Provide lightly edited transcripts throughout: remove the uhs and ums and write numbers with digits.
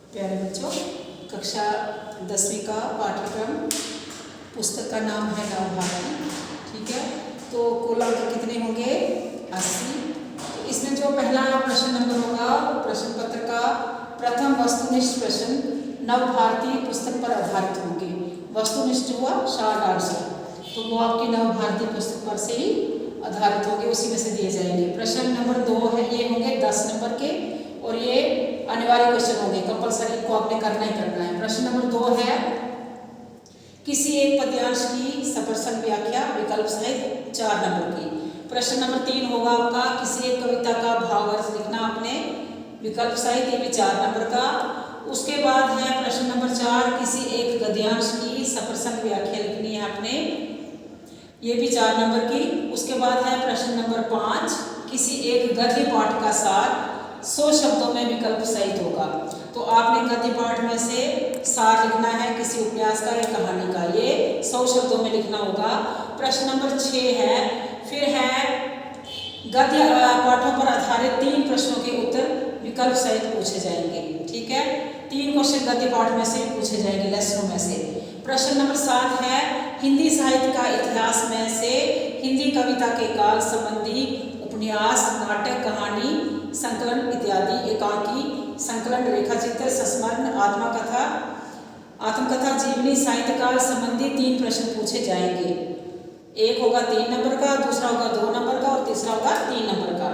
प्यारे बच्चों, कक्षा 10वीं का पाठ्यक्रम पुस्तक का नाम है नवभारती। ठीक है, तो कुल अंक कितने होंगे? 80। तो इसमें जो पहला प्रश्न नंबर होगा वो प्रश्न पत्र का प्रथम वस्तुनिष्ठ प्रश्न नवभारती पुस्तक पर आधारित होंगे। वस्तुनिष्ठ हुआ शार्ट आंसर, तो वो आपकी नवभारती पुस्तक पर से ही आधारित होंगे, उसी में से दिए जाएंगे। प्रश्न नंबर 2 है, ये होंगे 10 नंबर के और ये अनिवार्य क्वेश्चन होंगे, कंपलसरी को आपने करना ही करना है। प्रश्न नंबर 2 है, किसी एक पद्यांश की सप्रसंग व्याख्या विकल्प सहित 4 नंबर की। प्रश्न नंबर 3 होगा आपका, किसी एक कविता का भावार्थ लिखना आपने विकल्प सहित, ये भी 4 नंबर का। उसके बाद है प्रश्न नंबर 4, किसी एक गद्यांश की सप्रसंग व्याख्या लिखनी है आपने, ये भी 4 नंबर की। उसके बाद है प्रश्न नंबर 5, किसी एक गद्य पाठ का सार 100 शब्दों में विकल्प सहित होगा। तो आपने गद्य पाठ में से सार लिखना है किसी उपन्यास का या कहानी का, ये 100 शब्दों में लिखना होगा। प्रश्न नंबर 6 है, फिर है गद्य पाठों पर आधारित 3 प्रश्नों के उत्तर विकल्प सहित पूछे जाएंगे। ठीक है, 3 क्वेश्चन गद्य पाठ में से पूछे जाएंगे, लेसनों में से। प्रश्न नंबर 7 है, हिंदी साहित्य का इतिहास में से हिंदी कविता के काल संबंधी उपन्यास, नाटक, कहानी, संकलन इत्यादि, एकांकी, संकलन, रेखाचित्र, संस्मरण, आत्मकथा, जीवनी, साहित्य काल संबंधी 3 प्रश्न पूछे जाएंगे। एक होगा 3 नंबर का, दूसरा होगा 2 नंबर का और तीसरा होगा 3 नंबर का।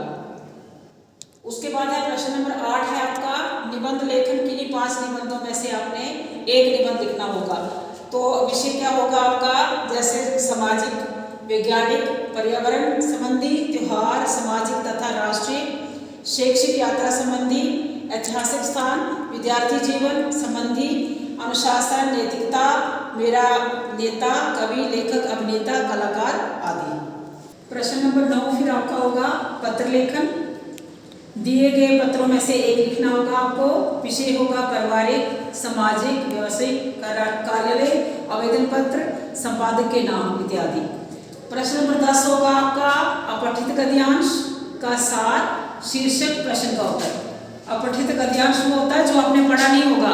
उसके बाद है प्रश्न नंबर 8 है आपका, निबंध लेखन, किन्हीं 5 निबंधों में से आपने एक निबंध लिखना होगा। तो विषय क्या होगा आपका, जैसे सामाजिक, वैज्ञानिक, पर्यावरण संबंधी, त्योहार, सामाजिक तथा राष्ट्रीय, शैक्षिक यात्रा संबंधी, ऐतिहासिक स्थान, विद्यार्थी जीवन संबंधी, अनुशासन, नैतिकता, मेरा नेता, कवि, लेखक, अभिनेता, कलाकार आदि। प्रश्न नंबर 9 फिर आपका होगा पत्र लेखन, दिए गए पत्रों में से एक लिखना होगा आपको। विषय होगा पारिवारिक, सामाजिक, व्यवसायिक, कार्यालय, आवेदन पत्र, संपादक के नाम इत्यादि। प्रश्न नंबर 10 होगा आपका अपठित गद्यांश का सार, शीर्षक, प्रश्न का उत्तर। अपठित गद्यांश वो होता है जो आपने पढ़ा नहीं होगा,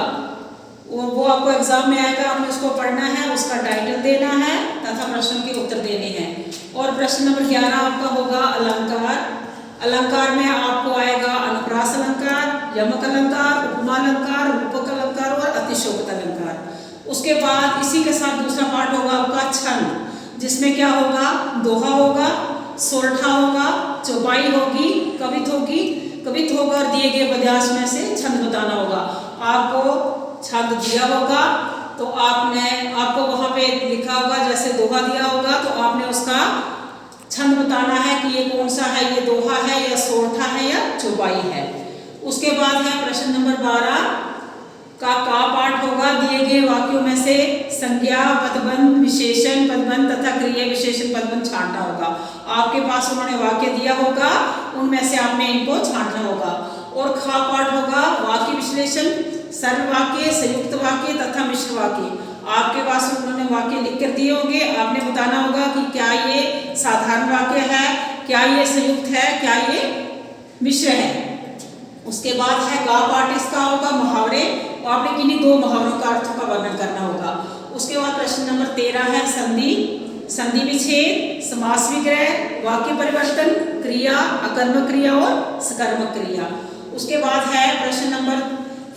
वो आपको एग्जाम में आएगा, आपने उसको पढ़ना है, उसका टाइटल देना है तथा प्रश्न के उत्तर देने हैं। और प्रश्न नंबर 11 आपका होगा अलंकार। अलंकार में आपको आएगा अनुप्रास अलंकार, यमक अलंकार, उपमा अलंकार, रूपक अलंकार और अतिशयोक्ति अलंकार। उसके बाद इसी के साथ दूसरा पार्ट होगा आपका छंद, जिसमें क्या होगा, दोहा होगा, सोरठा होगा, चौपाई होगी, कवित्व होगा और दिए गए पद्यांश में से छंद बताना होगा। आपको छंद दिया होगा तो आपको वहाँ पे लिखा होगा, जैसे दोहा दिया होगा तो आपने उसका छंद बताना है कि ये कौन सा है, ये दोहा है या सोरठा है या चौपाई है। उसके बाद है प्रश्न नंबर 12 का पाठ होगा, दिए गए वाक्यों में से संज्ञा, पदबंध, विशेषण पदबंध तथा क्रिया विशेषण पदबंध छांटना होगा। आपके पास उन्होंने वाक्य दिया होगा, उनमें से आपने इनको छांटना होगा। और खा पाठ होगा वाक्य विश्लेषण, सरल वाक्य, संयुक्त वाक्य तथा मिश्र वाक्य। आपके पास उन्होंने वाक्य लिख कर दिए होंगे, आपने बताना होगा कि क्या ये साधारण वाक्य है, क्या ये संयुक्त है, क्या ये मिश्र है। उसके बाद है गा पाठ, इसका होगा मुहावरे, और आपने किन्हीं 2 मुहावरों का अर्थों का वर्णन करना होगा। उसके बाद प्रश्न नंबर 13 है संधि, संधि विच्छेद, समास विग्रह, वाक्य परिवर्तन, क्रिया, अकर्मक क्रिया और सकर्मक क्रिया। उसके बाद है प्रश्न नंबर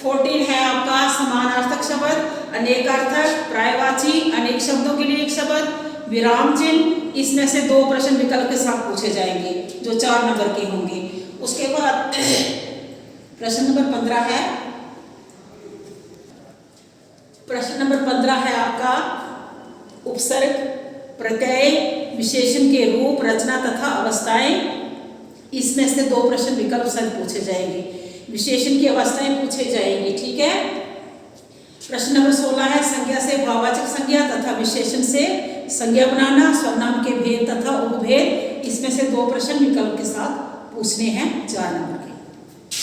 14 है आपका समानार्थक शब्द, अनेकार्थक, पर्यायवाची, अनेक शब्दों के लिए एक शब्द, विराम चिन्ह। इसमें से 2 प्रश्न विकल्प के साथ पूछे जाएंगे जो 4 नंबर के होंगे। उसके बाद प्रश्न नंबर 15 है, प्रश्न नंबर 15 है आपका उपसर्ग, प्रत्यय, विशेषण के रूप, रचना तथा अवस्थाएं। इसमें से 2 प्रश्न विकल्प सहित पूछे जाएंगे, विशेषण की अवस्थाएं पूछे जाएंगी। ठीक है। प्रश्न नंबर 16 है संज्ञा से भाववाचक संज्ञा तथा विशेषण से संज्ञा बनाना, सर्वनाम के भेद तथा उपभेद। इसमें से 2 प्रश्न विकल्प के साथ पूछने हैं 4 नंबर।